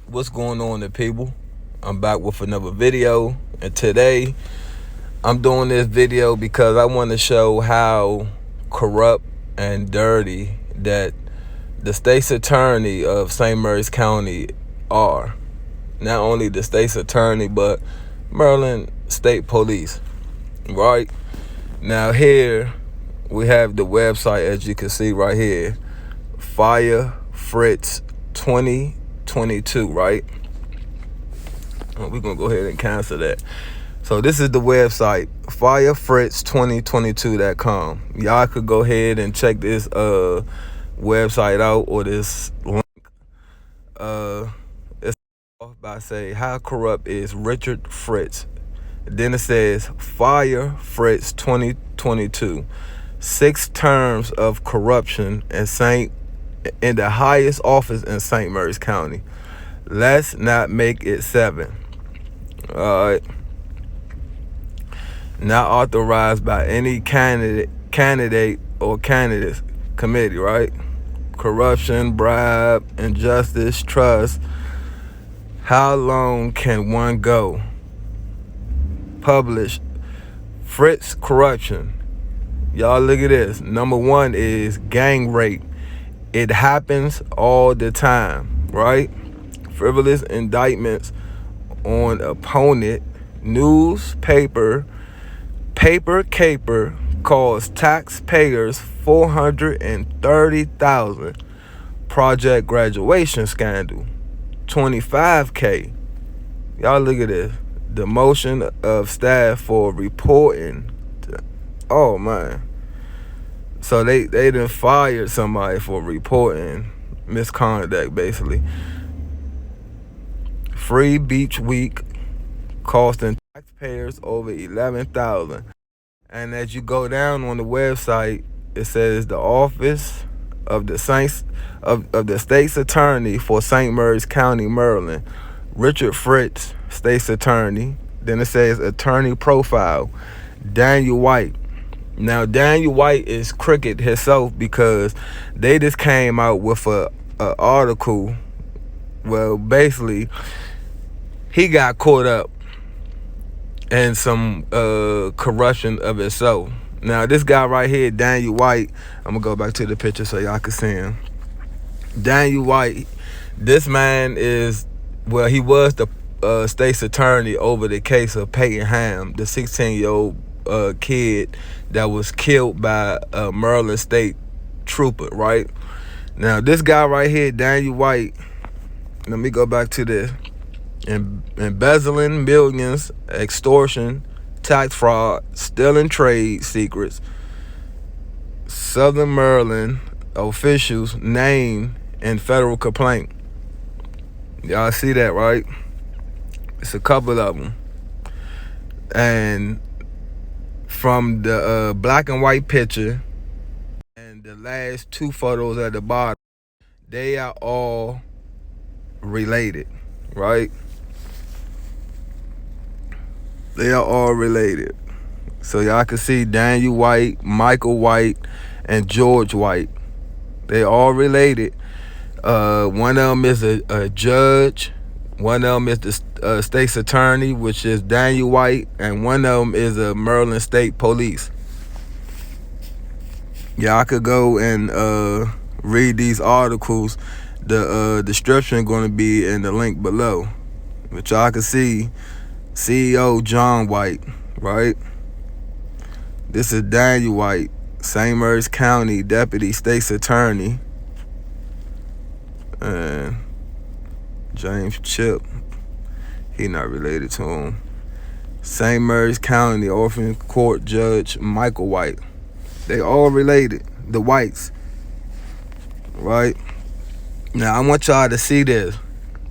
What's going on, the people? I'm back with another video, and today I'm doing this video because I want to show how corrupt and dirty that the state's attorney of St. Mary's County are. Not only the state's attorney, but Maryland State Police. Right now, here we have the website, as you can see right here, Fire Fritz 2022, right? We're gonna go ahead and cancel that. So this is the website, firefritz2022.com. Y'all could go ahead and check this website out, or this link. It's off by say, how corrupt is Richard Fritz? Then it says Fire Fritz 2022. 6 terms of corruption in the highest office in St. Mary's County. Let's not make it 7. Alright. Not authorized by any candidate or candidates committee, right? Corruption, bribe, injustice, trust. How long can one go? Published. Fritz corruption. Y'all look at this. Number 1 is gang rape. It happens all the time, right? Frivolous indictments on opponent. Newspaper caper costs taxpayers $430,000. Project graduation scandal, $25K. Y'all look at this. Demotion of staff for reporting. Oh man. So they done fired somebody for reporting misconduct, basically. Free beach week costing taxpayers over $11,000. And as you go down on the website, it says the office of the state's attorney for St. Mary's County, Maryland, Richard Fritz, state's attorney. Then it says attorney profile, Daniel White. Now Daniel White is crooked himself, because they just came out with a article. Well, basically, he got caught up in some corruption of himself. Now this guy right here, Daniel White, I'm gonna go back to the picture so y'all can see him. Daniel White, this man is, well, he was the state's attorney over the case of Peyton Ham, the 16-year-old kid that was killed by a Maryland State trooper, right? Now this guy right here, Daniel White, let me go back to this. Embezzling millions, extortion, tax fraud, stealing trade secrets. Southern Maryland officials named in federal complaint. Y'all see that, right? It's a couple of them. And from the black and white picture and the last 2 photos at the bottom, they are all related, right? They are all related. So y'all can see Daniel White, Michael White, and George White. They all related. One of them is a judge. One of them is the state's attorney, which is Daniel White. And one of them is a Maryland State Police. Y'all could go and read these articles. The description is going to be in the link below. But y'all can see CEO John White, right? This is Daniel White, St. Mary's County Deputy State's Attorney. And James Chip, he not related to him. St. Mary's County Orphan Court Judge Michael White. They all related, the Whites, right? Now I want y'all to see this.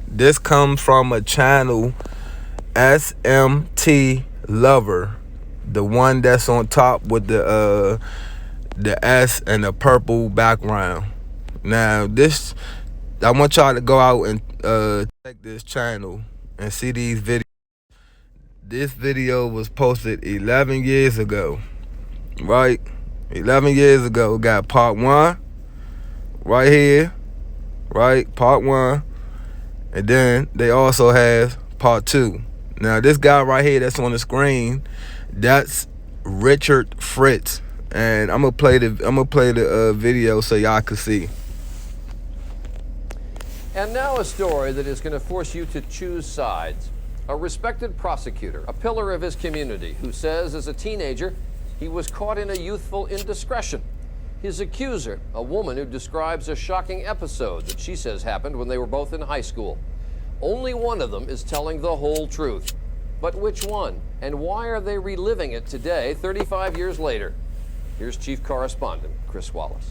This comes from a channel, SMTLover, the one that's on top with the S and the purple background. Now this, I want y'all to go out and check this channel and see these videos. This video was posted 11 years ago, right? 11 years ago. Got part 1 right here, right? Part 1. And then they also have part 2. Now this guy right here that's on the screen, that's Richard Fritz, and I'm gonna play the video so y'all can see. And now a story that is going to force you to choose sides. A respected prosecutor, a pillar of his community, who says as a teenager he was caught in a youthful indiscretion. His accuser, a woman who describes a shocking episode that she says happened when they were both in high school. Only one of them is telling the whole truth. But which one? And why are they reliving it today, 35 years later? Here's Chief Correspondent Chris Wallace.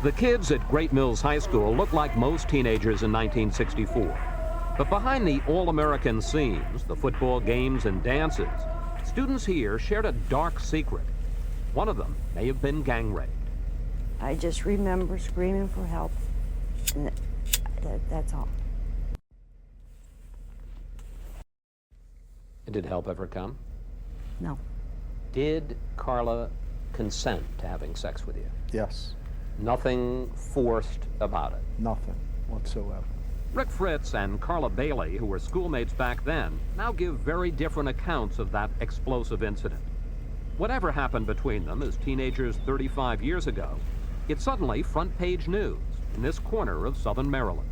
The kids at Great Mills High School look like most teenagers in 1964. But behind the all-American scenes, the football games and dances, students here shared a dark secret. One of them may have been gang raped. I just remember screaming for help, and that's all. Did help ever come? No. Did Carla consent to having sex with you? Yes. Nothing forced about it? Nothing whatsoever. Rick Fritz and Carla Bailey, who were schoolmates back then, now give very different accounts of that explosive incident. Whatever happened between them as teenagers 35 years ago, it's suddenly front-page news in this corner of southern Maryland.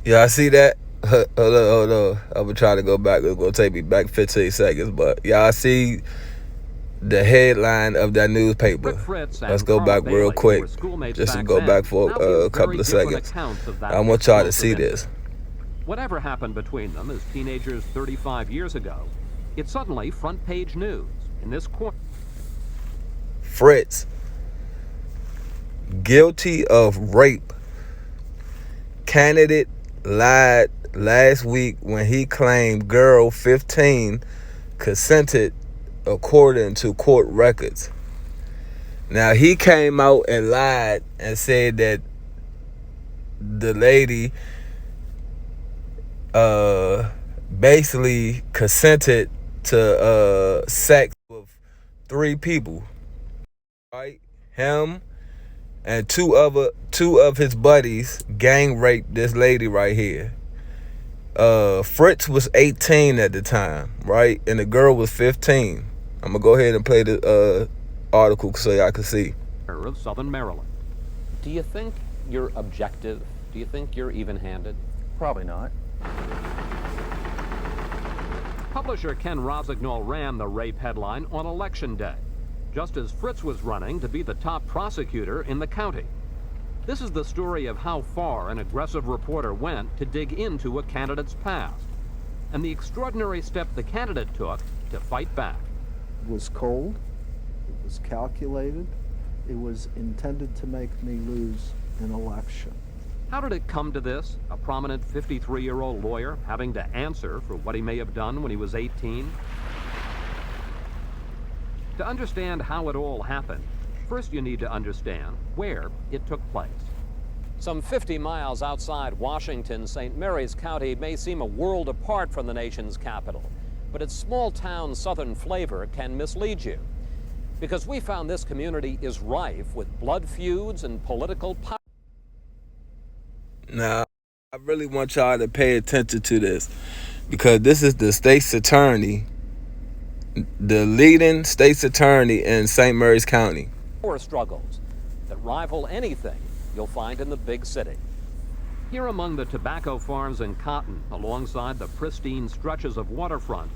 Yeah, I see that. Hold on. I'm gonna try to go back. It's gonna take me back 15 seconds, but yeah, I see the headline of that newspaper. Let's go back real quick, just to go back for a couple of seconds. I want y'all to see this. Whatever happened between them as teenagers 35 years ago, it's suddenly front-page news in this corner. Fritz, guilty of rape. Candidate lied last week when he claimed girl 15 consented according to court records. Now he came out and lied and said that the lady basically consented to sex with 3 people, right? Him and two of his buddies gang raped this lady right here. Fritz was 18 at the time, right? And the girl was 15. I'm gonna go ahead and play the article so y'all can see. Of southern Maryland. Do you think you're objective? Do you think you're even-handed? Probably not. Publisher Ken Rosignol ran the rape headline on Election Day, just as Fritz was running to be the top prosecutor in the county. This is the story of how far an aggressive reporter went to dig into a candidate's past, and the extraordinary step the candidate took to fight back. It was cold. It was calculated. It was intended to make me lose an election. How did it come to this? A prominent 53-year-old lawyer having to answer for what he may have done when he was 18? To understand how it all happened, first you need to understand where it took place. Some 50 miles outside Washington, St. Mary's County may seem a world apart from the nation's capital, but its small-town southern flavor can mislead you. Because we found this community is rife with blood feuds and political power. Now, I really want y'all to pay attention to this, because this is the state's attorney, the leading state's attorney in St. Mary's County. Power struggles that rival anything you'll find in the big city. Here among the tobacco farms and cotton, alongside the pristine stretches of waterfront,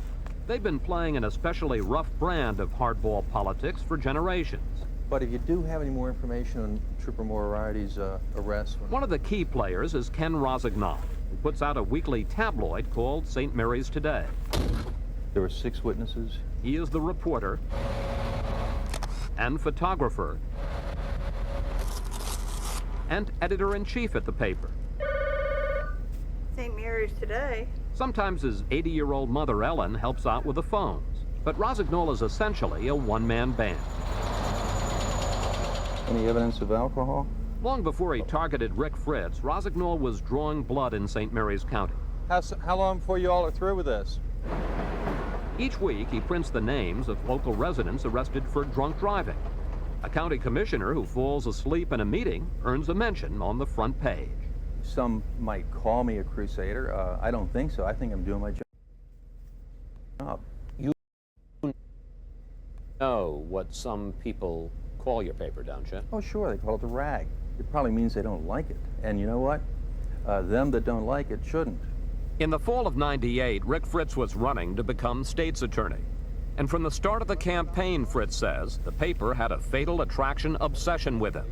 they've been playing an especially rough brand of hardball politics for generations. But if you do have any more information on Trooper Moriarty's arrest... One of the key players is Ken Rosignol, who puts out a weekly tabloid called St. Mary's Today. There were 6 witnesses. He is the reporter and photographer and editor-in-chief at the paper. St. Mary's Today. Sometimes his 80-year-old mother, Ellen, helps out with the phones. But Rosignol is essentially a one-man band. Any evidence of alcohol? Long before he targeted Rick Fritz, Rosignol was drawing blood in St. Mary's County. How long before you all are through with this? Each week, he prints the names of local residents arrested for drunk driving. A county commissioner who falls asleep in a meeting earns a mention on the front page. Some might call me a crusader. I don't think so. I think I'm doing my job. You know what some people call your paper, don't you? Oh, sure, they call it the rag. It probably means they don't like it. And you know what? Them that don't like it shouldn't. In the fall of '98, Rick Fritz was running to become state's attorney. And from the start of the campaign, Fritz says, the paper had a fatal attraction obsession with him.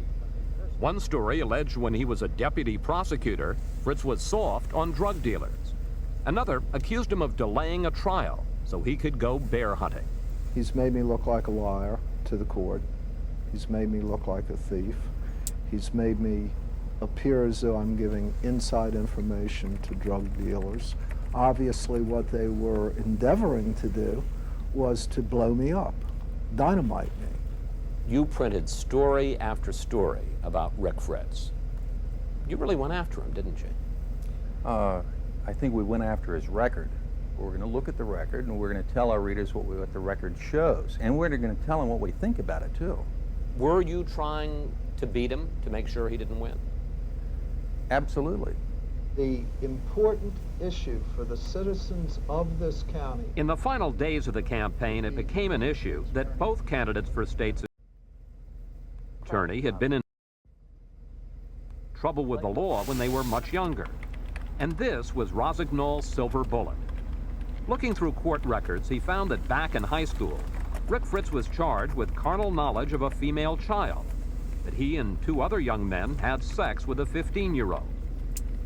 One story alleged when he was a deputy prosecutor, Fritz was soft on drug dealers. Another accused him of delaying a trial so he could go bear hunting. He's made me look like a liar to the court. He's made me look like a thief. He's made me appear as though I'm giving inside information to drug dealers. Obviously, what they were endeavoring to do was to blow me up, dynamite me. You printed story after story about Rick Fritz. You really went after him, didn't you? I think we went after his record. We're going to look at the record, and we're going to tell our readers what the record shows. And we're going to tell them what we think about it, too. Were you trying to beat him to make sure he didn't win? Absolutely. The important issue for the citizens of this county. In the final days of the campaign, it became an issue that both candidates for state's attorney had been in trouble with the law when they were much younger. And this was Rosignol's silver bullet. Looking through court records, he found that back in high school, Rick Fritz was charged with carnal knowledge of a female child, that he and two other young men had sex with a 15-year-old.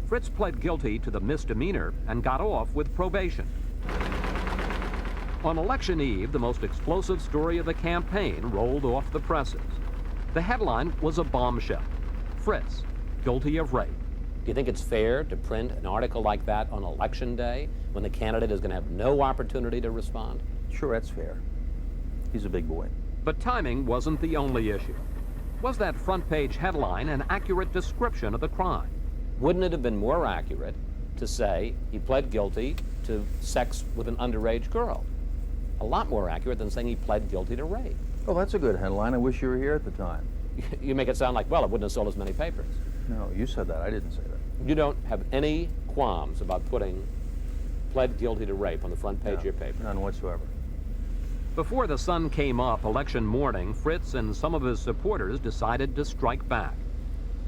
Fritz pled guilty to the misdemeanor and got off with probation. On election eve, the most explosive story of the campaign rolled off the presses. The headline was a bombshell. Fritz, guilty of rape. Do you think it's fair to print an article like that on election day when the candidate is going to have no opportunity to respond? Sure, that's fair. He's a big boy. But timing wasn't the only issue. Was that front page headline an accurate description of the crime? Wouldn't it have been more accurate to say he pled guilty to sex with an underage girl? A lot more accurate than saying he pled guilty to rape. Oh, that's a good headline. I wish you were here at the time. You make it sound like, well, it wouldn't have sold as many papers. No, you said that. I didn't say that. You don't have any qualms about putting pled guilty to rape on the front page of your paper? None whatsoever. Before the sun came up election morning, Fritz and some of his supporters decided to strike back,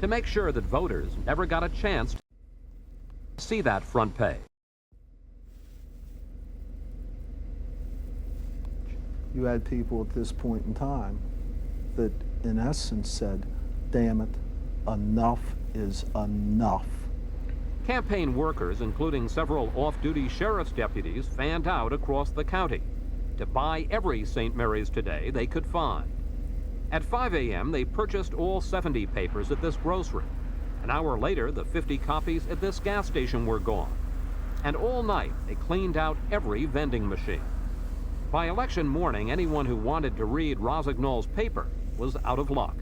to make sure that voters never got a chance to see that front page. You had people at this point in time that, in essence, said, damn it, enough is enough. Campaign workers, including several off-duty sheriff's deputies, fanned out across the county to buy every St. Mary's Today they could find. At 5 a.m., they purchased all 70 papers at this grocery. An hour later, the 50 copies at this gas station were gone. And all night, they cleaned out every vending machine. By election morning, anyone who wanted to read Rosignol's paper was out of luck.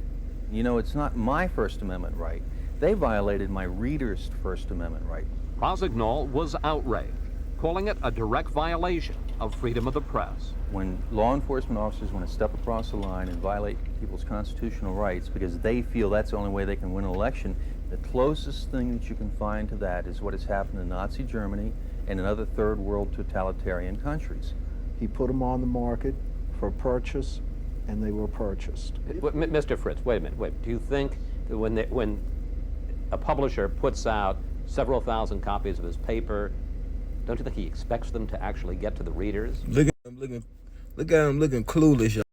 You know, it's not my First Amendment right. They violated my reader's First Amendment right. Rosignol was outraged, calling it a direct violation of freedom of the press. When law enforcement officers want to step across the line and violate people's constitutional rights because they feel that's the only way they can win an election, the closest thing that you can find to that is what has happened in Nazi Germany and in other third world totalitarian countries. He put them on the market for purchase, and they were purchased. Mr. Fritz, wait a minute. Wait. Do you think that when a publisher puts out several thousand copies of his paper, don't you think he expects them to actually get to the readers? Look at him looking clueless, y'all.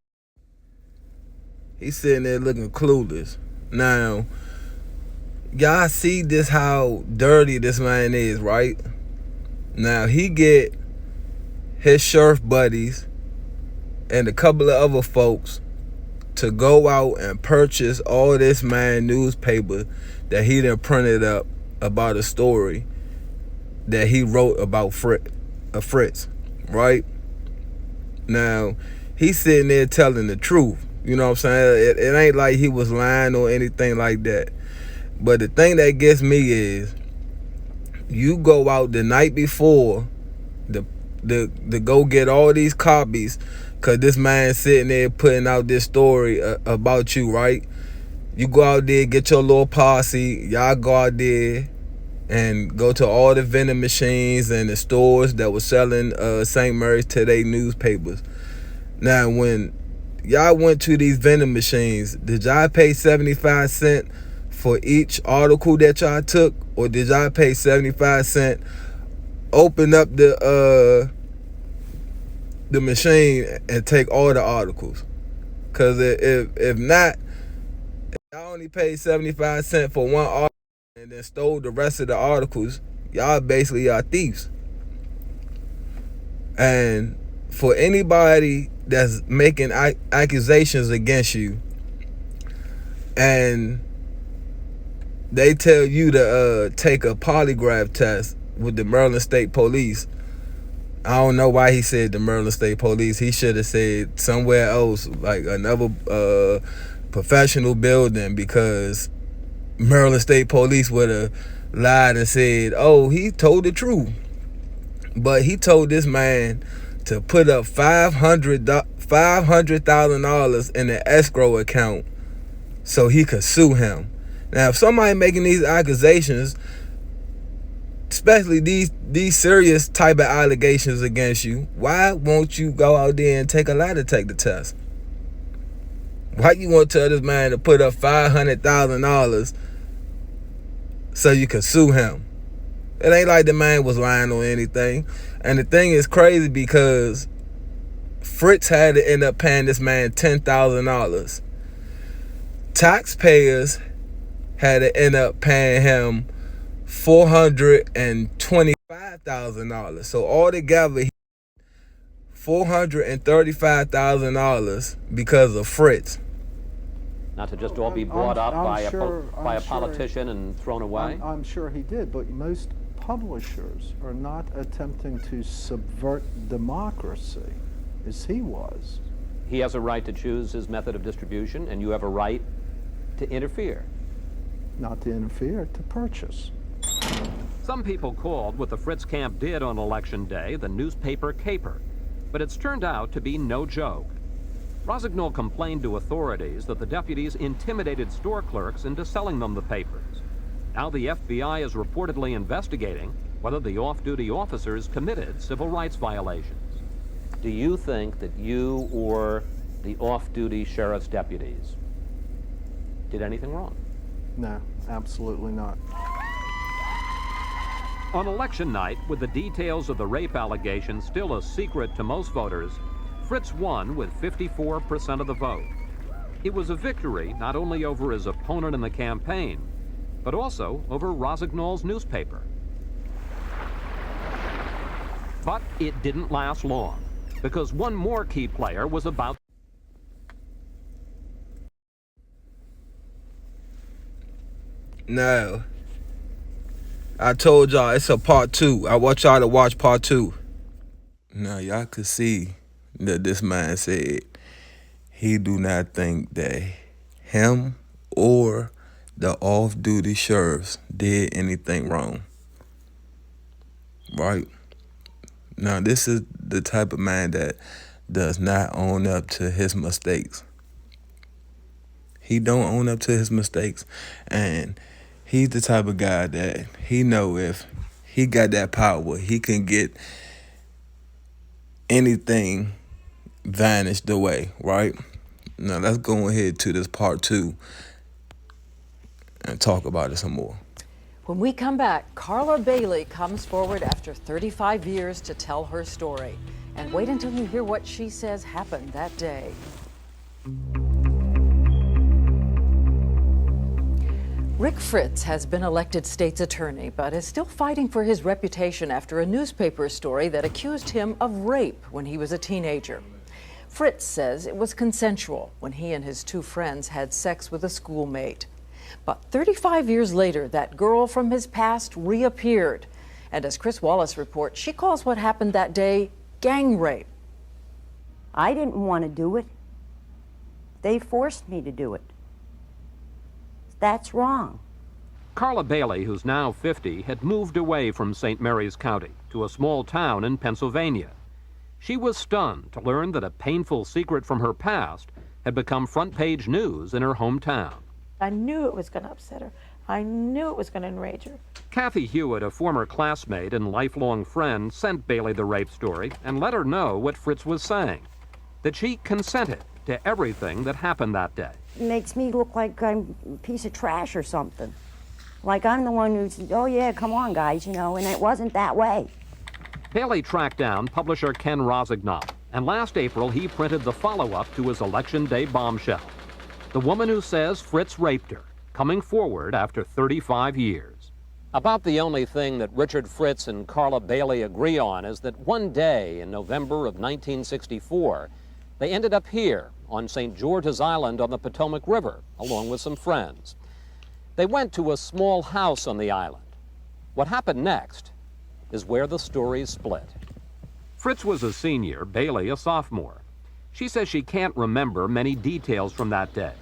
He's sitting there looking clueless. Now, y'all see this how dirty this man is, right? Now he get his sheriff buddies and a couple of other folks to go out and purchase all this man newspaper that he done printed up about a story that he wrote about Fritz, right? Now, he's sitting there telling the truth. You know what I'm saying? It ain't like he was lying or anything like that. But the thing that gets me is, you go out the night before to go get all these copies Cause this man sitting there putting out this story about you, right? You go out there, get your little posse, y'all go out there and go to all the vending machines and the stores that were selling St. Mary's Today newspapers. Now, when y'all went to these vending machines, did y'all pay 75 cents for each article that y'all took? Or did y'all pay 75 cents, open up the machine and take all the articles? Because if not, if y'all only paid 75 cents for one article and then stole the rest of the articles, y'all basically are thieves. And for anybody that's making accusations against you and they tell you to take a polygraph test with the Maryland State Police, I don't know why he said the Maryland State Police. He should have said somewhere else, like another professional building, because Maryland State Police would have lied and said, oh, he told the truth. But he told this man to put up $500,000 in an escrow account so he could sue him. Now, if somebody making these accusations, especially these serious type of allegations against you, why won't you go out there and take a lie detector test? Why you want to tell this man to put up $500,000 so you can sue him? It ain't like the man was lying on anything. And the thing is crazy because Fritz had to end up paying this man $10,000. Taxpayers had to end up paying him $425,000. So altogether, $435,000 because of Fritz. Not to just all be bought up by a politician and thrown away? I'm sure he did, but most publishers are not attempting to subvert democracy as he was. He has a right to choose his method of distribution, and you have a right to interfere. Not to interfere, to purchase. Some people called what the Fritz camp did on Election Day the newspaper caper, but it's turned out to be no joke. Rosignol complained to authorities that the deputies intimidated store clerks into selling them the papers. Now the FBI is reportedly investigating whether the off-duty officers committed civil rights violations. Do you think that you or the off-duty sheriff's deputies did anything wrong? No, absolutely not. On election night, with the details of the rape allegations still a secret to most voters, Fritz won with 54% of the vote. It was a victory not only over his opponent in the campaign, but also over Rosignol's newspaper. But it didn't last long, because one more key player was about. No. I told y'all it's a part 2. I want y'all to watch part 2. Now y'all could see that this man said he do not think that him or the off-duty sheriffs did anything wrong. Right? Now this is the type of man that does not own up to his mistakes. He don't own up to his mistakes, and he's the type of guy that he know if he got that power, he can get anything vanished away, right? Now let's go ahead to this part 2 and talk about it some more. When we come back, Carla Bailey comes forward after 35 years to tell her story. And wait until you hear what she says happened that day. Rick Fritz has been elected state's attorney, but is still fighting for his reputation after a newspaper story that accused him of rape when he was a teenager. Fritz says it was consensual when he and his 2 friends had sex with a schoolmate. But 35 years later, that girl from his past reappeared. And as Chris Wallace reports, she calls what happened that day gang rape. I didn't want to do it. They forced me to do it. That's wrong. Carla Bailey, who's now 50, had moved away from St. Mary's County to a small town in Pennsylvania. She was stunned to learn that a painful secret from her past had become front-page news in her hometown. I knew it was going to upset her. I knew it was going to enrage her. Kathy Hewitt, a former classmate and lifelong friend, sent Bailey the rape story and let her know what Fritz was saying, that she consented to everything that happened that day. It makes me look like I'm a piece of trash or something. Like I'm the one who's, oh yeah, come on guys, you know, and it wasn't that way. Bailey tracked down publisher Ken Rosignol, and last April he printed the follow-up to his Election Day bombshell. The woman who says Fritz raped her, coming forward after 35 years. About the only thing that Richard Fritz and Carla Bailey agree on is that one day in November of 1964, they ended up here on St. George's Island on the Potomac River, along with some friends. They went to a small house on the island. What happened next is where the stories split. Fritz was a senior, Bailey a sophomore. She says she can't remember many details from that day,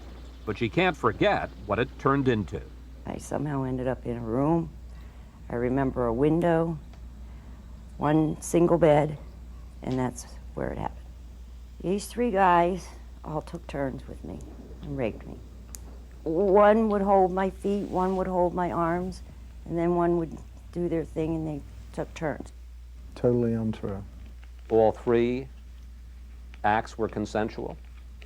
but she can't forget what it turned into. I somehow ended up in a room. I remember a window, one single bed, and that's where it happened. These three guys all took turns with me and raped me. One would hold my feet, one would hold my arms, and then one would do their thing and they took turns. Totally untrue. All three acts were consensual?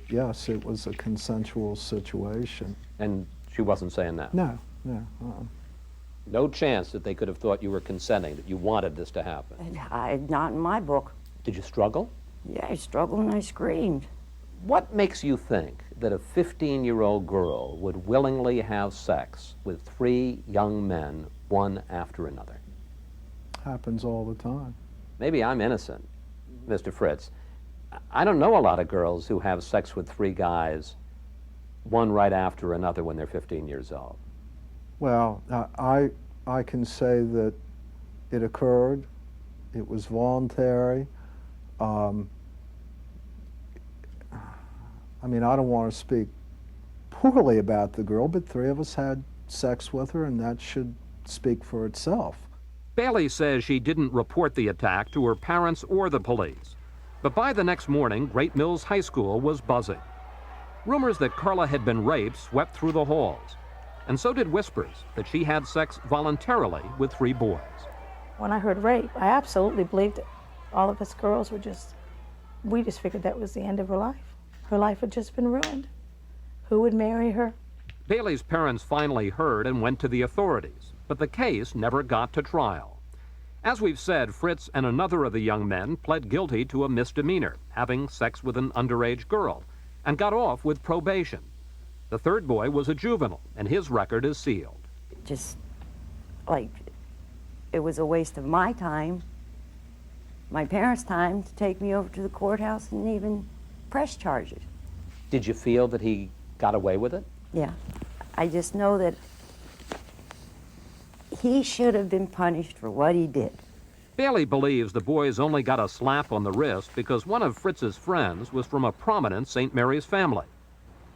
Yes, it was a consensual situation. And she wasn't saying that? No. No chance that they could have thought you were consenting, that you wanted this to happen? Not in my book. Did you struggle? Yeah, I struggled and I screamed. What makes you think that a 15-year-old girl would willingly have sex with three young men, one after another? Happens all the time. Maybe I'm innocent, Mr. Fritz. I don't know a lot of girls who have sex with three guys, one right after another when they're 15 years old. Well, I can say that it occurred. It was voluntary. I mean, I don't want to speak poorly about the girl, but three of us had sex with her, and that should speak for itself. Bailey says she didn't report the attack to her parents or the police. But by the next morning, Great Mills High School was buzzing. Rumors that Carla had been raped swept through the halls, and so did whispers that she had sex voluntarily with three boys. When I heard rape, I absolutely believed it. All of us girls were we just figured that was the end of her life. Her life had just been ruined. Who would marry her? Bailey's parents finally heard and went to the authorities, but the case never got to trial. As we've said, Fritz and another of the young men pled guilty to a misdemeanor, having sex with an underage girl, and got off with probation. The third boy was a juvenile, and his record is sealed. Just like it was a waste of my time, my parents' time, to take me over to the courthouse and even press charges. Did you feel that he got away with it? Yeah. I just know that he should have been punished for what he did. Bailey believes the boys only got a slap on the wrist because one of Fritz's friends was from a prominent St. Mary's family.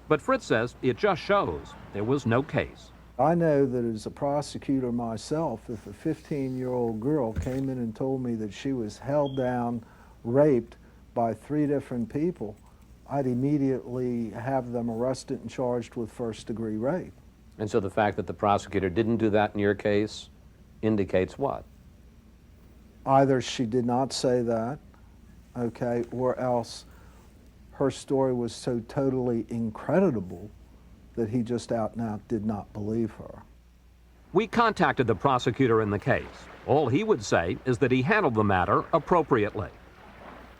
But Fritz says it just shows there was no case. I know that as a prosecutor myself, if a 15-year-old girl came in and told me that she was held down, raped by three different people, I'd immediately have them arrested and charged with first-degree rape. And so the fact that the prosecutor didn't do that in your case indicates what? Either she did not say that, okay, or else her story was so totally incredible that he just out and out did not believe her. We contacted the prosecutor in the case. All he would say is that he handled the matter appropriately.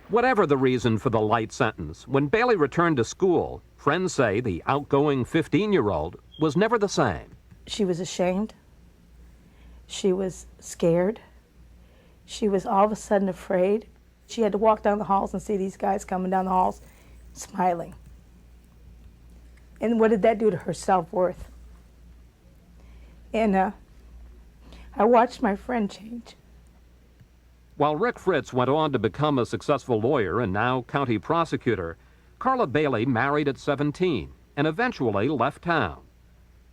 Whatever the reason for the light sentence, when Bailey returned to school, friends say the outgoing 15-year-old was never the same. She was ashamed. She was scared. She was all of a sudden afraid. She had to walk down the halls and see these guys coming down the halls smiling. And what did that do to her self-worth? And I watched my friend change. While Rick Fritz went on to become a successful lawyer and now county prosecutor, Carla Bailey married at 17 and eventually left town.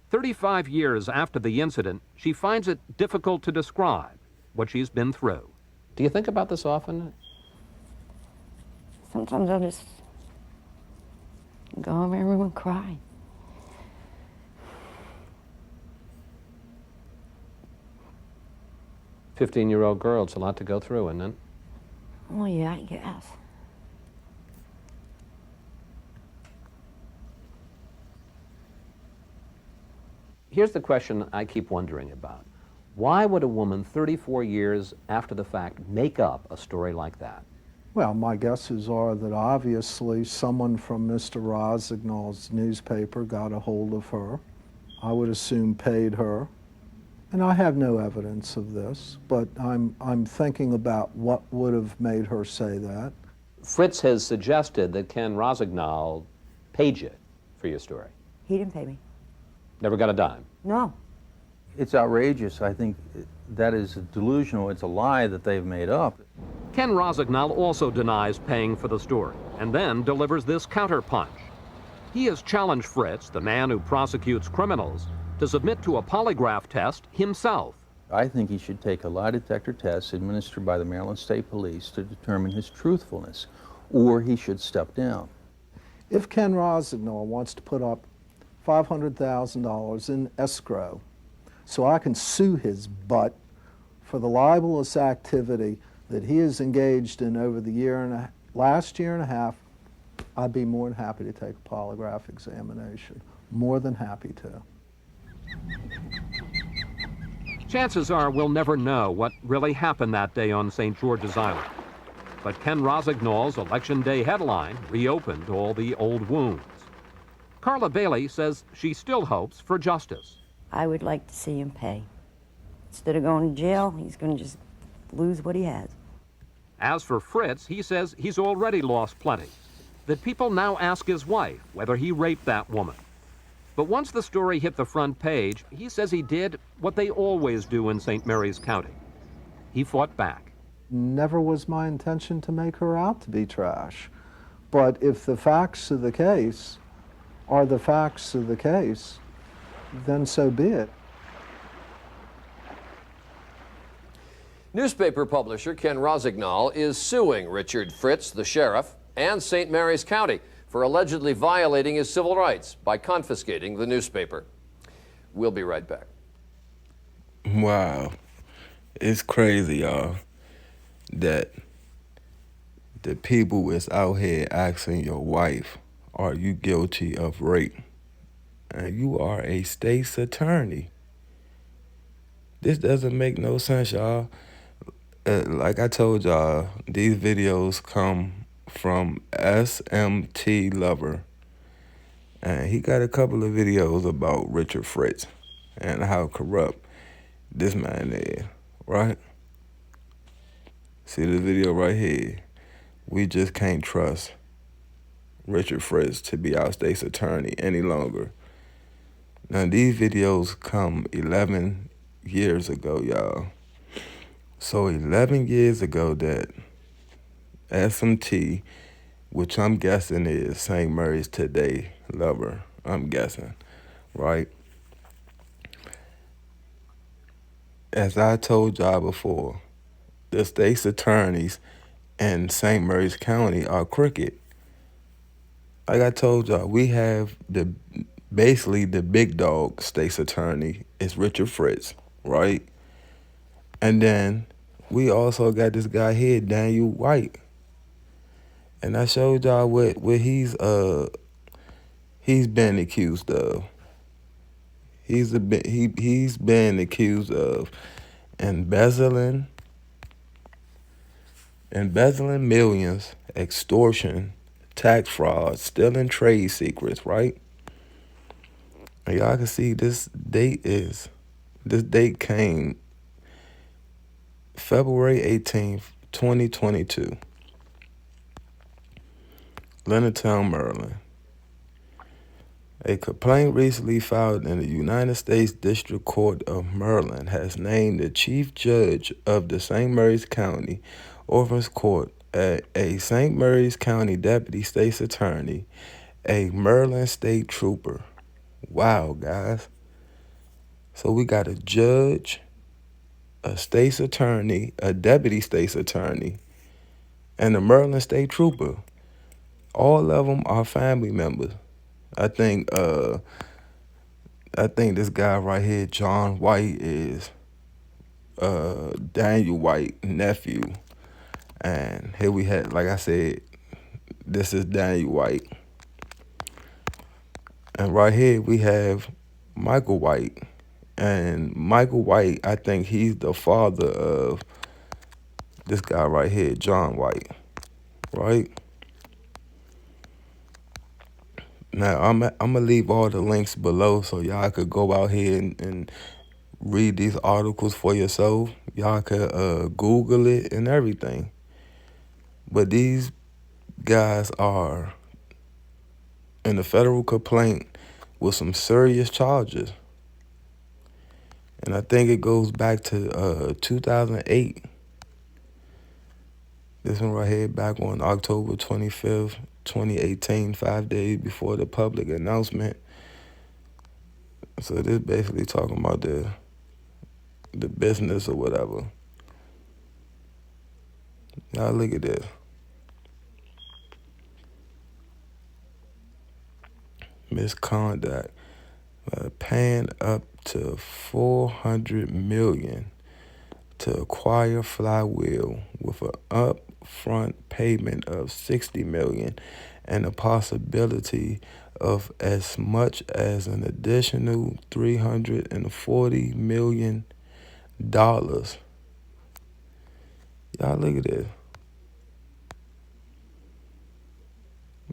35 years after the incident, she finds it difficult to describe what she's been through. Do you think about this often? Sometimes I'll just go in my room and cry. 15-year-old girl, it's a lot to go through, isn't it? Oh, yeah, I guess. Here's the question I keep wondering about. Why would a woman 34 years after the fact make up a story like that? Well, my guesses are that obviously someone from Mr. Rosignol's newspaper got a hold of her. I would assume paid her. And I have no evidence of this, but I'm thinking about what would have made her say that. Fritz has suggested that Ken Rosignol paid you for your story. He didn't pay me. Never got a dime. No. It's outrageous. I think that is delusional. It's a lie that they've made up. Ken Rosignol also denies paying for the story and then delivers this counterpunch. He has challenged Fritz, the man who prosecutes criminals, to submit to a polygraph test himself. I think he should take a lie detector test administered by the Maryland State Police to determine his truthfulness, or he should step down. If Ken Rosignol wants to put up $500,000 in escrow so I can sue his butt for the libelous activity that he has engaged in over the last year and a half, I'd be more than happy to take a polygraph examination. More than happy to. Chances are we'll never know what really happened that day on St. George's Island. But Ken Rosignol's Election Day headline reopened all the old wounds. Carla Bailey says she still hopes for justice. I would like to see him pay. Instead of going to jail, he's going to just lose what he has. As for Fritz, he says he's already lost plenty. That people now ask his wife whether he raped that woman. But once the story hit the front page, he says he did what they always do in St. Mary's County. He fought back. Never was my intention to make her out to be trash. But if the facts of the case are the facts of the case, then so be it. Newspaper publisher Ken Rosignol is suing Richard Fritz, the sheriff, and St. Mary's County for allegedly violating his civil rights by confiscating the newspaper. We'll be right back. Wow. It's crazy, y'all, that the people is out here asking your wife, are you guilty of rape? And you are a state's attorney. This doesn't make no sense, y'all. Like I told y'all, these videos come from SMTLover. And he got a couple of videos about Richard Fritz and how corrupt this man is, right? See the video right here. We just can't trust Richard Fritz to be our state's attorney any longer. Now, these videos come 11 years ago, y'all. So 11 years ago that SMT, which I'm guessing is St. Mary's Today Lover, I'm guessing, right? As I told y'all before, the state's attorneys in St. Mary's County are crooked. Like I told y'all, we have basically the big dog state's attorney is Richard Fritz, right? And then we also got this guy here, Daniel White. And I showed y'all what he's been accused of. He's been accused of embezzling millions, extortion, tax fraud, stealing trade secrets, right? And y'all can see this date came February 18th, 2022. Leonardtown, Maryland. A complaint recently filed in the United States District Court of Maryland has named the Chief Judge of the St. Mary's County Orphans Court a St. Mary's County Deputy State's Attorney, a Maryland State Trooper. Wow, guys. So we got a judge, a state's attorney, a deputy state's attorney, and a Maryland State Trooper. All of them are family members. I think this guy right here, John White, is Daniel White nephew. And here we had, like I said, this is Daniel White. And right here we have Michael White. And Michael White, I think he's the father of this guy right here, John White, right? Now, I'm gonna leave all the links below so y'all could go out here and read these articles for yourself. Y'all could Google it and everything. But these guys are in a federal complaint with some serious charges. And I think it goes back to 2008. This one right here, back on October 25th, 2018, 5 days before the public announcement. So this basically talking about the business or whatever. Y'all look at this. Misconduct. Paying up to $400 million to acquire Flywheel with an upfront payment of $60 million and a possibility of as much as an additional $340 million. Y'all look at this.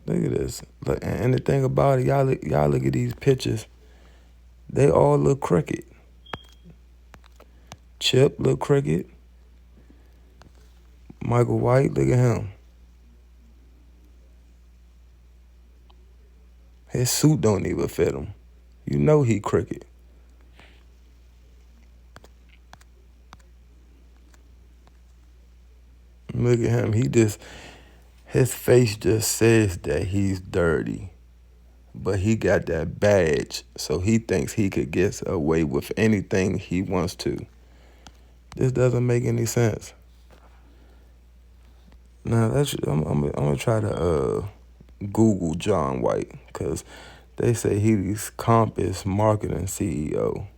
Look at this. And the thing about it, y'all look at these pictures. They all look crooked. Chip look crooked. Michael White, look at him. His suit don't even fit him. You know he crooked. Look at him. His face just says that he's dirty. But he got that badge, so he thinks he could get away with anything he wants to. This doesn't make any sense. Now, I'm gonna try to Google John White, because they say he's Compass marketing CEO.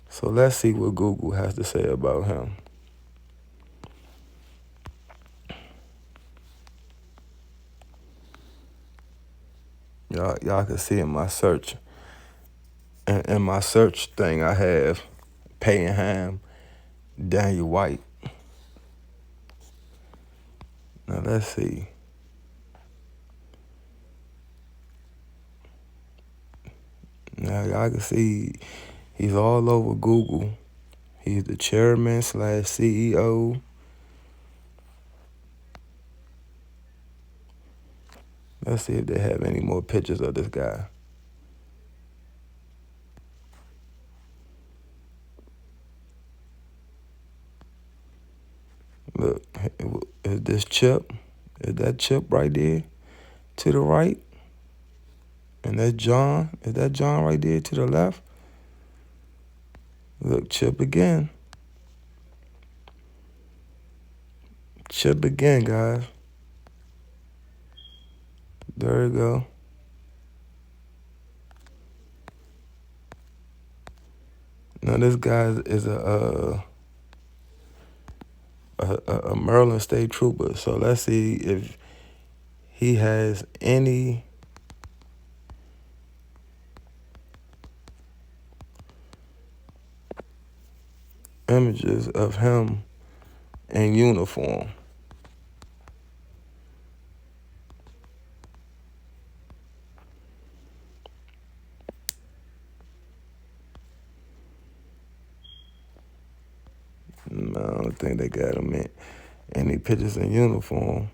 So let's see what Google has to say about him. Y'all can see in my search. In my search thing, I have Peyton Ham, Daniel White. Now let's see. Now y'all can see he's all over Google. He's the chairman / CEO. Let's see if they have any more pictures of this guy. Look, is this Chip? Is that Chip right there to the right? And that's John. Is that John right there to the left? Look, Chip again. Chip again, guys. There you go. Now this guy is a Maryland State Trooper. So let's see if he has any images of him in uniform. No, I don't think they got him in any pictures in uniform.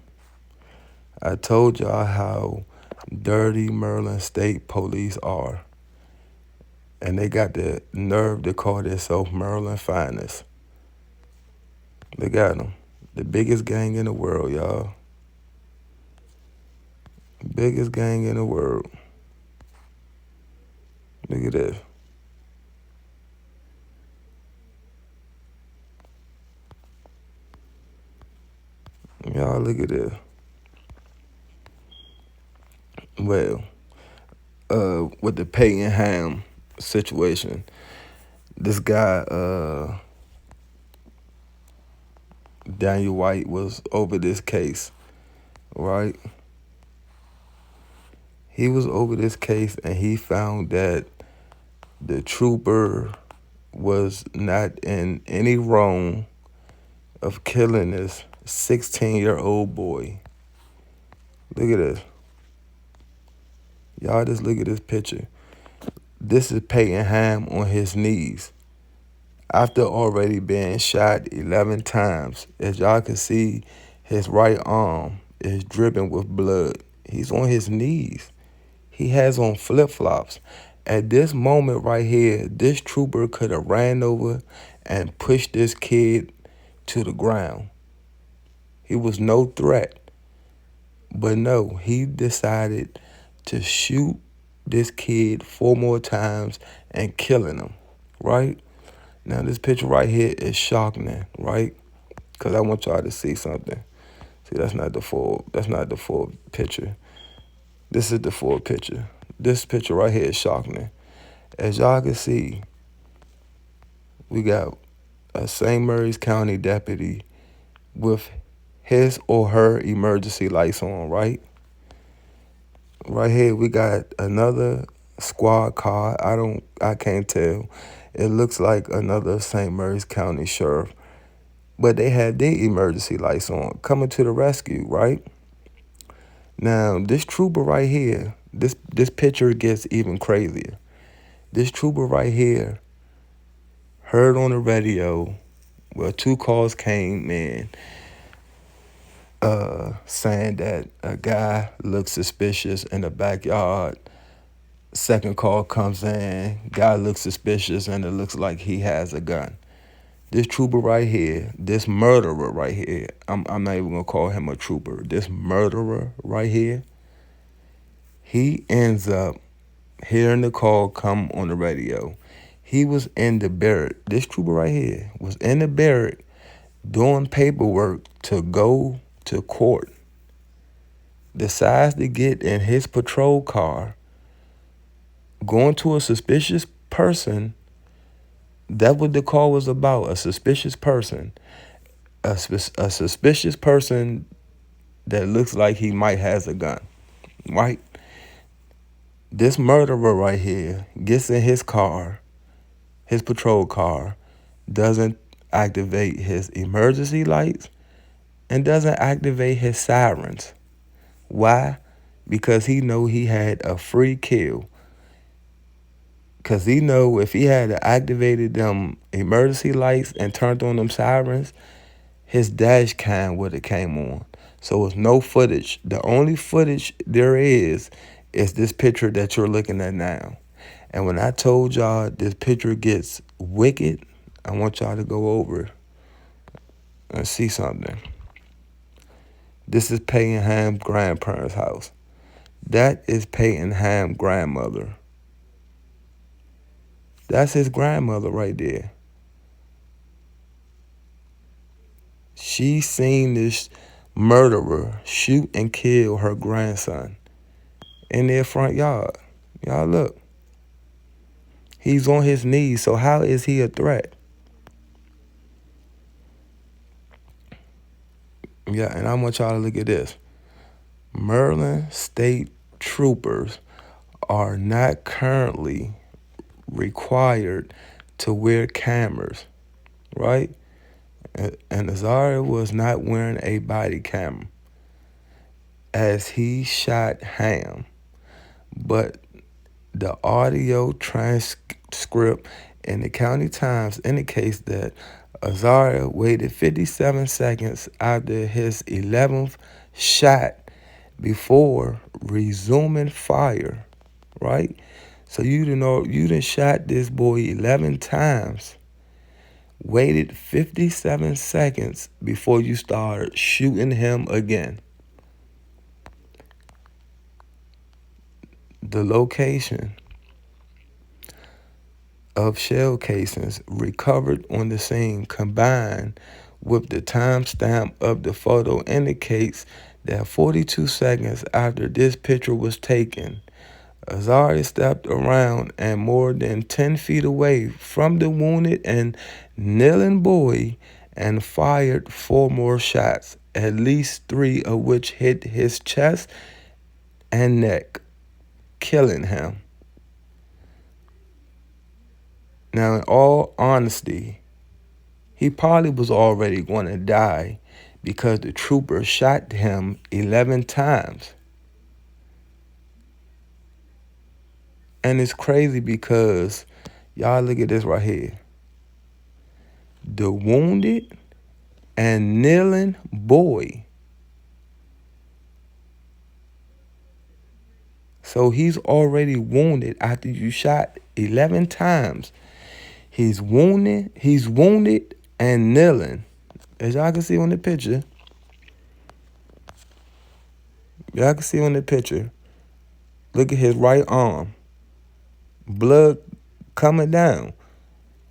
I told y'all how dirty Maryland State Police are. And they got the nerve to call themselves Maryland Finest. Look at them. The biggest gang in the world, y'all. Biggest gang in the world. Look at this. Y'all look at this. Well, with the Peyton Ham situation, this guy, Daniel White, was over this case, right? He was over this case and he found that the trooper was not in any wrong of killing this 16-year-old boy. Look at this. Y'all just look at this picture. This is Peyton Ham on his knees after already being shot 11 times. As y'all can see, his right arm is dripping with blood. He's on his knees. He has on flip-flops. At this moment right here, this trooper could have ran over and pushed this kid to the ground. He was no threat. But no, he decided to shoot this kid 4 more times and killing him, right? Now, this picture right here is shocking, right? Because I want y'all to see something. See, that's not the full picture. This is the full picture. This picture right here is shocking. As y'all can see, we got a St. Mary's County deputy with his or her emergency lights on, right? Right here, we got another squad car. I can't tell. It looks like another St. Mary's County sheriff. But they had their emergency lights on, coming to the rescue, right? Now, this trooper right here, this picture gets even crazier. This trooper right here heard on the radio, well, 2 calls came in saying that a guy looks suspicious in the backyard. Second call comes in, guy looks suspicious and it looks like he has a gun. This trooper right here, this murderer right here, I'm not even gonna call him a trooper. This murderer right here, he ends up hearing the call come on the radio. He was in the barrack. This trooper right here was in the barrack doing paperwork to go to court. Decides to get in his patrol car, going to a suspicious person. That's what the call was about, a suspicious person. A suspicious person that looks like he might has a gun, right? This murderer right here gets in his car, his patrol car, doesn't activate his emergency lights and doesn't activate his sirens. Why? Because he know he had a free kill. Because he know if he had activated them emergency lights and turned on them sirens, his dash cam would have came on. So it's no footage. The only footage there is this picture that you're looking at now. And when I told y'all this picture gets wicked, I want y'all to go over and see something. This is Peyton Ham's grandparents' house. That is Peyton Ham's grandmother. That's his grandmother right there. She seen this murderer shoot and kill her grandson in their front yard. Y'all look. He's on his knees, so how is he a threat? Yeah, and I want y'all to look at this. Maryland State Troopers are not currently required to wear cameras, right? And Azaria was not wearing a body camera as he shot Ham. But the audio transcript in the County Times indicates that Azaria waited 57 seconds after his 11th shot before resuming fire, right? So you done shot this boy 11 times, waited 57 seconds before you started shooting him again. The location of shell casings recovered on the scene combined with the timestamp of the photo indicates that 42 seconds after this picture was taken, Azari stepped around and more than 10 feet away from the wounded and kneeling boy and fired 4 more shots, at least 3 of which hit his chest and neck, killing him. Now, in all honesty, he probably was already going to die because the trooper shot him 11 times. And it's crazy because, y'all look at this right here. The wounded and kneeling boy. So he's already wounded after you shot 11 times. He's wounded and kneeling. As y'all can see on the picture. Y'all can see on the picture. Look at his right arm. Blood coming down.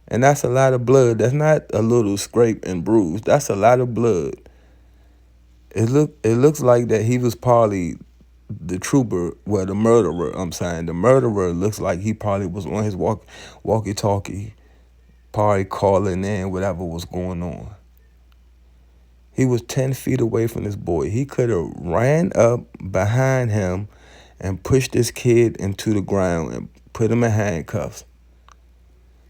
And that's a lot of blood. That's not a little scrape and bruise. That's a lot of blood. It looks like that he was probably the trooper, well, the murderer, I'm saying. The murderer looks like he probably was on his walkie-talkie, probably calling in whatever was going on. He was 10 feet away from this boy. He could have ran up behind him and pushed this kid into the ground and put him in handcuffs.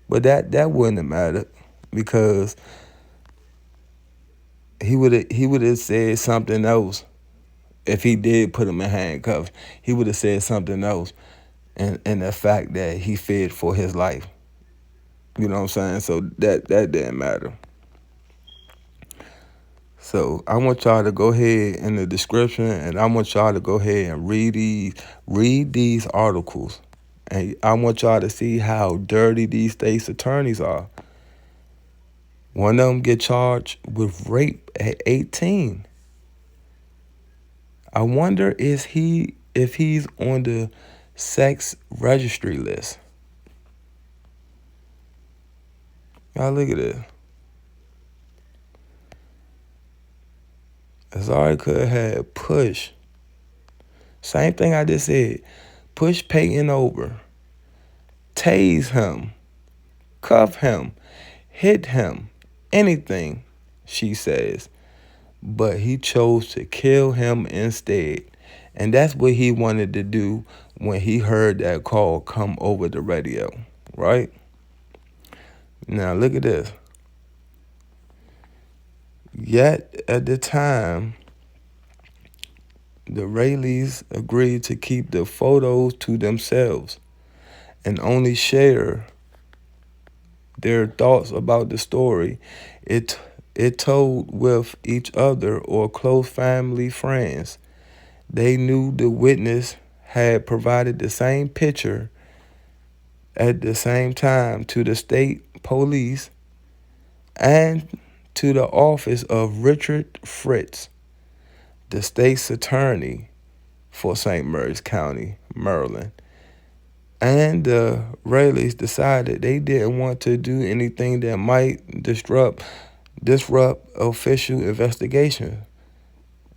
But that wouldn't have mattered because he would have said something else. If he did put him in handcuffs, he would have said something else, and the fact that he feared for his life. You know what I'm saying? So that didn't matter. So I want y'all to go ahead in the description, and I want y'all to go ahead and read these articles, and I want y'all to see how dirty these state's attorneys are. One of them get charged with rape at 18. I wonder if he's on the sex registry list. Y'all look at this. Azari could have had push. Same thing I just said. Push Peyton over. Tase him. Cuff him. Hit him. Anything, she says. But he chose to kill him instead. And that's what he wanted to do when he heard that call come over the radio, right? Now, look at this. Yet, at the time, the Rayleighs agreed to keep the photos to themselves and only share their thoughts about the story it told with each other or close family friends. They knew the witness had provided the same picture at the same time to the state police and to the office of Richard Fritz, the state's attorney for St. Mary's County, Maryland. And the Rayleighs decided they didn't want to do anything that might disrupt official investigation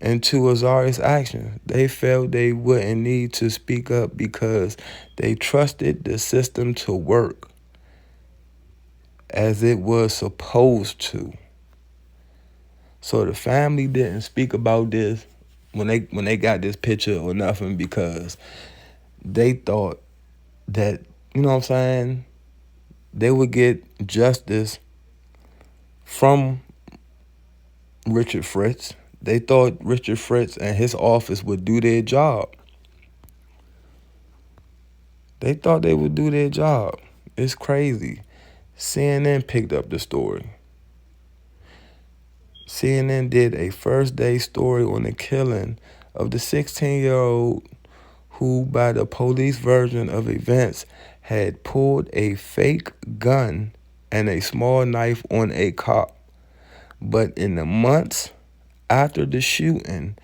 into Azari's actions. They felt they wouldn't need to speak up because they trusted the system to work as it was supposed to. So the family didn't speak about this when they got this picture or nothing because they thought that, you know what I'm saying, they would get justice from Richard Fritz. They thought Richard Fritz and his office would do their job. They thought they would do their job. It's crazy. CNN picked up the story. CNN did a first-day story on the killing of the 16-year-old who, by the police version of events, had pulled a fake gun and a small knife on a cop. But in the months after the shooting,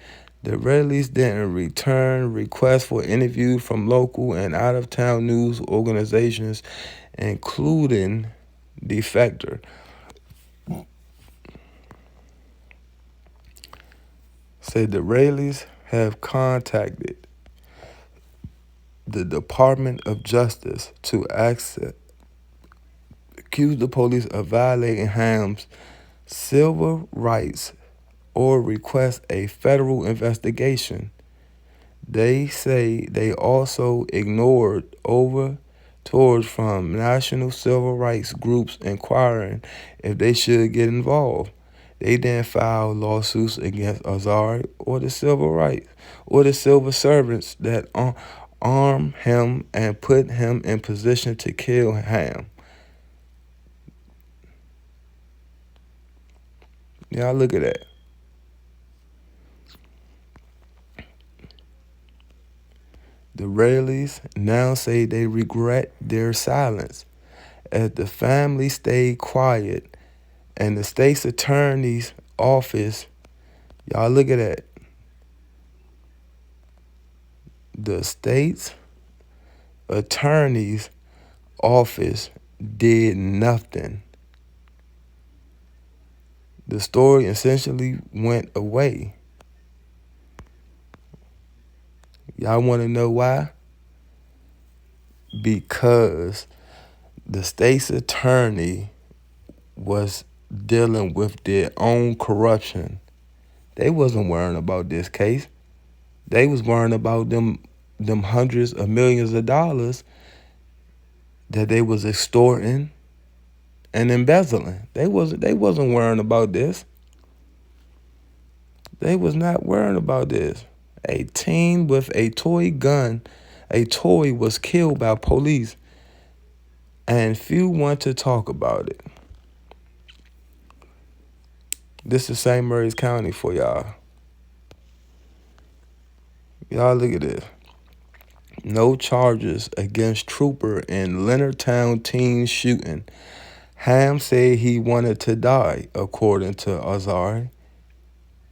the Rayleighs didn't return requests for interviews from local and out-of-town news organizations, including Defector. said the Rayleigh have contacted the Department of Justice to accuse the police of violating Ham's civil rights or request a federal investigation. They say they also ignored overtures from national civil rights groups inquiring if they should get involved. They then filed lawsuits against Azari or the civil rights or the civil servants that armed him and put him in position to kill Ham. Y'all look at that. The Rayleighs now say they regret their silence as the family stayed quiet and the state's attorney's office, y'all look at that. The state's attorney's office did nothing. The story essentially went away. Y'all want to know why? Because the state's attorney was dealing with their own corruption. They wasn't worrying about this case. They was worrying about them hundreds of millions of dollars that they was extorting and embezzling. They wasn't worrying about this. They was not worrying about this. A teen with a toy gun, a toy was killed by police, and few want to talk about it. This is St. Mary's County for y'all. Y'all look at this. No charges against trooper in Leonardtown teen shooting. Ham said he wanted to die, according to Azari,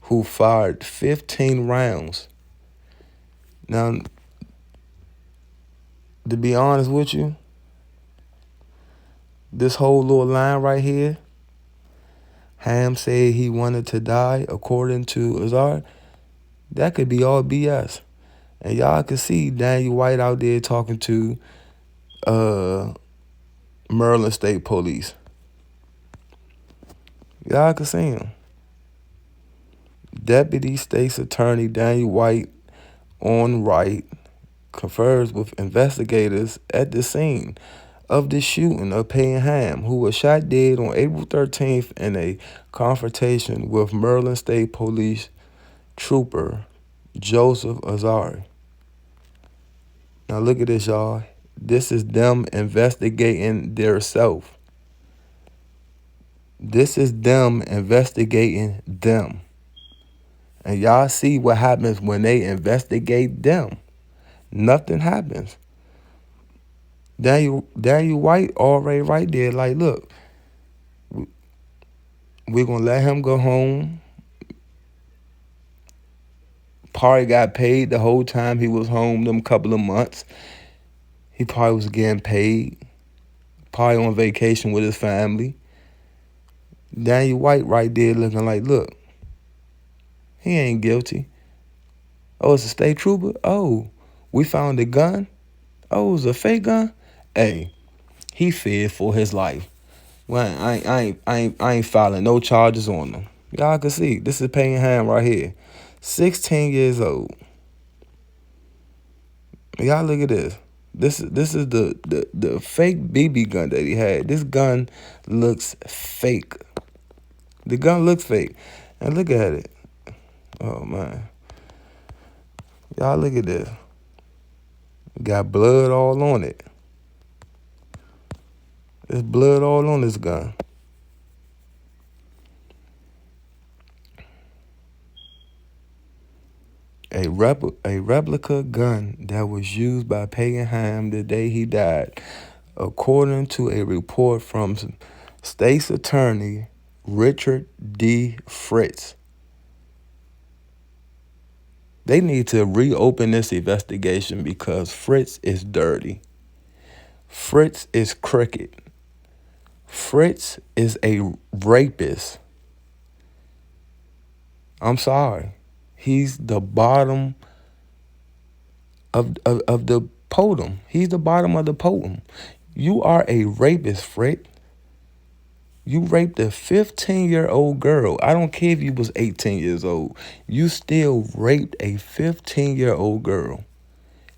who fired 15 rounds. Now, to be honest with you, this whole little line right here, Ham said he wanted to die, according to Azari, that could be all BS. And y'all can see Daniel White out there talking to Maryland State Police. Y'all can see him. Deputy State's Attorney Daniel White on right confers with investigators at the scene of the shooting of Peyton Ham, who was shot dead on April 13th in a confrontation with Maryland State Police Trooper Joseph Azari. Now look at this, y'all. This is them investigating theirself. This is them investigating them. And y'all see what happens when they investigate them. Nothing happens. Daniel White already right there, like, look, we're going to let him go home. Probably got paid the whole time he was home, them couple of months. He probably was getting paid. Probably on vacation with his family. Daniel White right there looking like, look, he ain't guilty. Oh, it's a state trooper? Oh, we found a gun? Oh, it's a fake gun? Hey, he feared for his life. Well, I ain't filing no charges on him. Y'all can see, this is Peyton Ham right here. 16 years old. Y'all look at this. This is the fake BB gun that he had. This gun looks fake. The gun looks fake. And look at it. Oh, man. Y'all look at this. Got blood all on it. There's blood all on this gun. A replica gun that was used by Peyton Ham the day he died, according to a report from State's Attorney Richard D. Fritz. They need to reopen this investigation because Fritz is dirty. Fritz is crooked. Fritz is a rapist. I'm sorry. He's the bottom of the podium. He's the bottom of the podium. You are a rapist, Fred. You raped a 15-year-old girl. I don't care if you was 18 years old. You still raped a 15-year-old girl.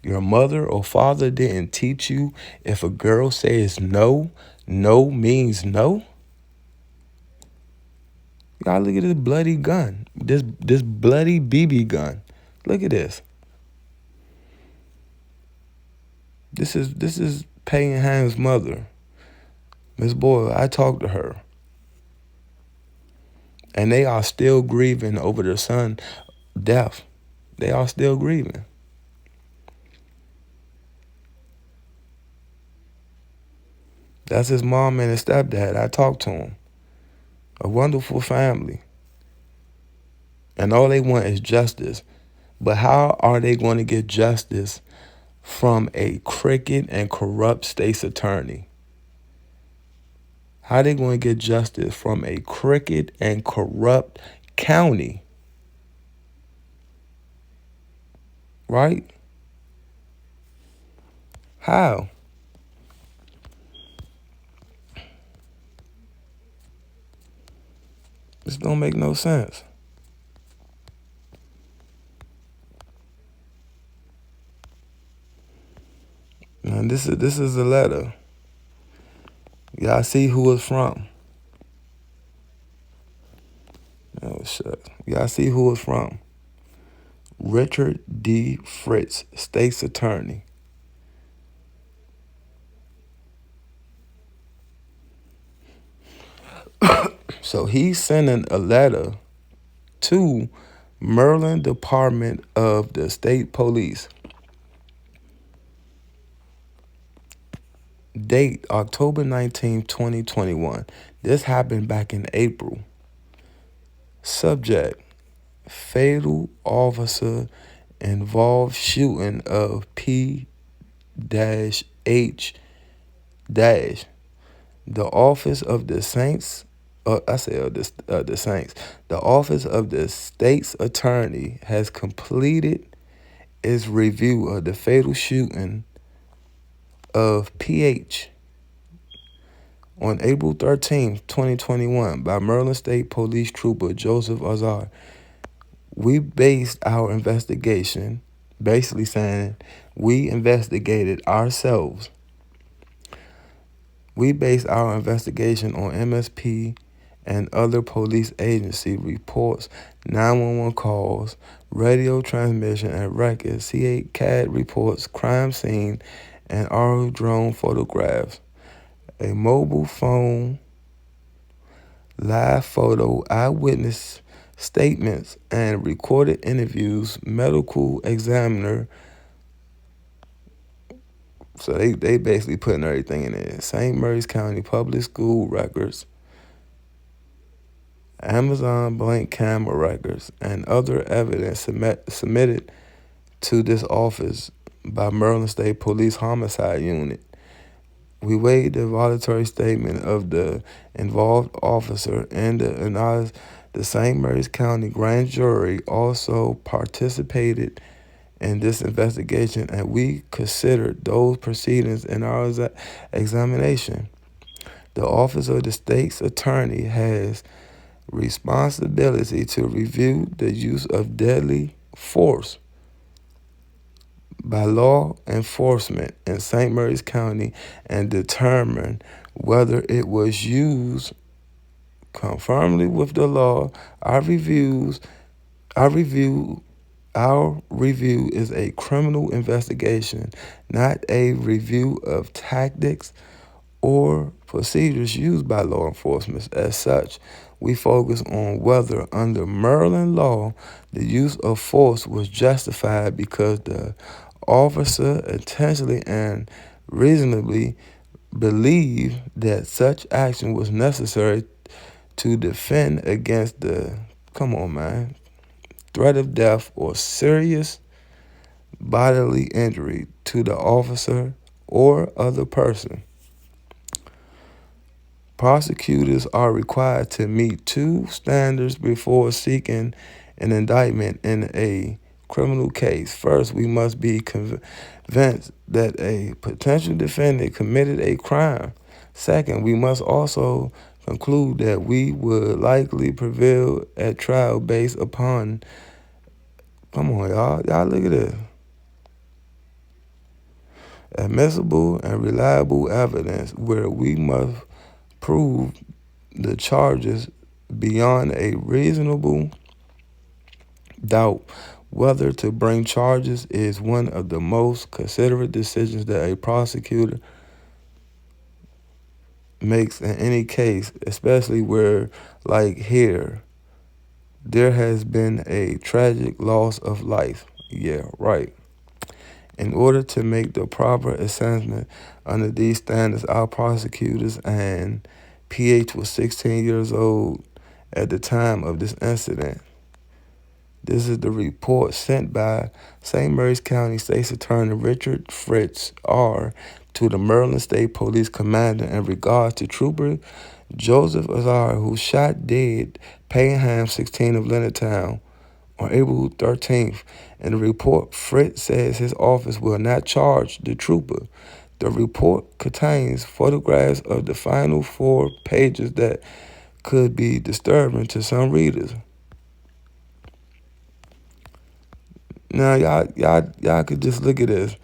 Your mother or father didn't teach you if a girl says no, no means no. Y'all look at this bloody gun. This bloody BB gun. Look at this. This is Peyton Ham's mother. Miss Boyle, I talked to her. And they are still grieving over their son's death. They are still grieving. That's his mom and his stepdad. I talked to him. A wonderful family. And all they want is justice. But how are they going to get justice from a crooked and corrupt state's attorney? How are they going to get justice from a crooked and corrupt county? Right? How? This don't make no sense. And this is a letter. Y'all see who it's from. Oh, shit. Y'all see who it's from. Richard D. Fritz, State's Attorney. So he's sending a letter to Maryland Department of the State Police. Date, October 19, 2021. This happened back in April. Subject, fatal officer involved shooting of P-H- the office of the Saints. The Saints. The office of the state's attorney has completed its review of the fatal shooting of PH on April 13, 2021 by Maryland State Police Trooper Joseph Azar. We based our investigation, basically saying we investigated ourselves. We based our investigation on MSP and other police agency reports, 911 calls, radio transmission and records, C8 CAD reports, crime scene, and RO drone photographs, a mobile phone, live photo, eyewitness statements, and recorded interviews, medical examiner. So they basically putting everything in there. St. Mary's County Public School records, Amazon blank camera records, and other evidence submitted to this office by Maryland State Police Homicide Unit. We weighed the voluntary statement of the involved officer and the St. Mary's County Grand Jury also participated in this investigation, and we considered those proceedings in our examination. The office of the state's attorney has responsibility to review the use of deadly force by law enforcement in St. Mary's County and determine whether it was used conformably with the law. Our review is a criminal investigation, not a review of tactics or procedures used by law enforcement. As such, we focus on whether under Maryland law the use of force was justified because the officer intentionally and reasonably believed that such action was necessary to defend against the, threat of death or serious bodily injury to the officer or other person. Prosecutors are required to meet two standards before seeking an indictment in a criminal case. First, we must be convinced that a potential defendant committed a crime. Second, we must also conclude that we would likely prevail at trial based upon, come on, y'all look at this, admissible and reliable evidence, where we must prove the charges beyond a reasonable doubt. Whether to bring charges is one of the most considerate decisions that a prosecutor makes in any case, especially where, like here, there has been a tragic loss of life. Yeah, right. In order to make the proper assessment under these standards, our prosecutors, and PH was 16 years old at the time of this incident. This is the report sent by St. Mary's County State's Attorney Richard Fritz R. to the Maryland State Police Commander in regards to Trooper Joseph Azar, who shot dead Peyton Ham, 16 of Leonardtown, on April 13th. In the report, Fritz says his office will not charge the trooper. The report contains photographs of the final 4 pages that could be disturbing to some readers. Now, y'all could just look at this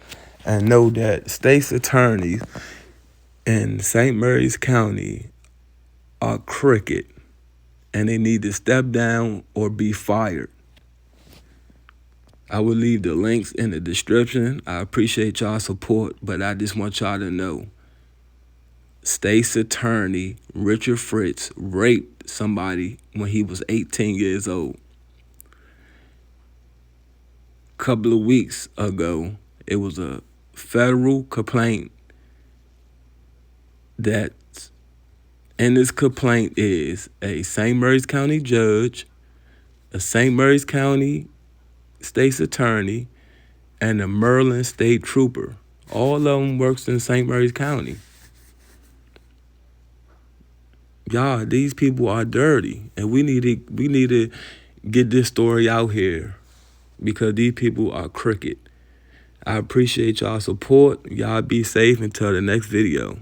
and know that state's attorneys in St. Mary's County are crooked, and they need to step down or be fired. I will leave the links in the description. I appreciate y'all's support, but I just want y'all to know, state's attorney Richard Fritz raped somebody when he was 18 years old. Couple of weeks ago, it was a federal complaint that, and this complaint is a St. Mary's County judge, a St. Mary's County state's attorney, and a Maryland state trooper. All of them works in St. Mary's County. Y'all, these people are dirty, and we need to get this story out here, because these people are crooked. I appreciate y'all's support. Y'all be safe until the next video.